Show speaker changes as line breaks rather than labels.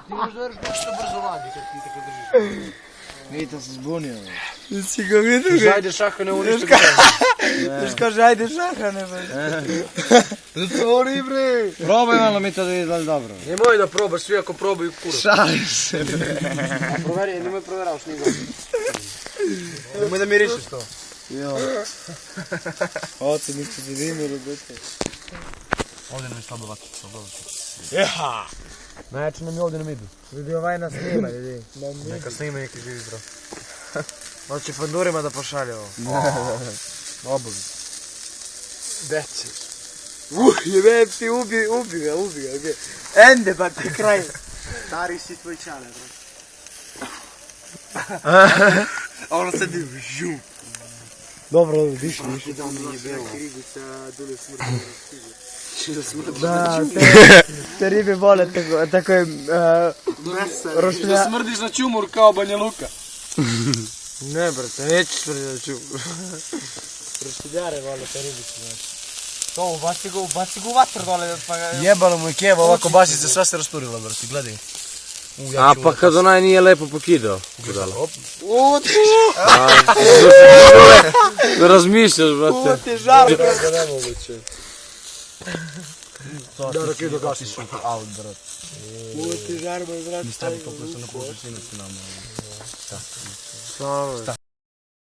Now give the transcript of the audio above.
Ti možeš da veriš što brzo vadi kad ti tako držiš.
Vidite, se zbunio.
Si ga vidio?
Žajde šaha ne uništa ga.
Viš kaže, ajde šaha, ne baš. Zatvori, bre.
Probaj malo mi to da vidi da li dobro.
Nemoj da probaš, svi ako probaju kurac.
Šalim se.
Proveri, nemoj proveraš nigo. Nemoj da mirišeš to.
Jo. Oce, ništa ti dime, robete.
Ovdje nam je slabo vatra, slabo vatra.
Jeha.
Najjače nam je ovdje nam idu.
Vidi ovaj nas snima, vidi.
Neka snima, neki živi zdrav.
Hoće pandurima da pošalje ovo.
Obavi. Deci.
Jebem ti, ubi ga. Ende, ba ti kraj.
Stari si tvoj čale, bro.
A ono se divi, žu. Dobro, diši. Da, te ribe vole tako je
Da smrdiš na čumur kao Banja Luka.
Ne, brate, neću smrdi na čumur. Roštiljare vole te ribice, znaš. To, ubaci ga u vatru dole pa ga...
Jebalo mu je keva, ovako basice sva se rasturila, brati, gledaj.
A pa kad onaj nije lepo pokidao. Da razmišljaš, brate.
Ti žar,
Da, rakej da gasiš out, brate.
ti žar, brate.
Mi stavi to prosto na površinu s nama.
Samo,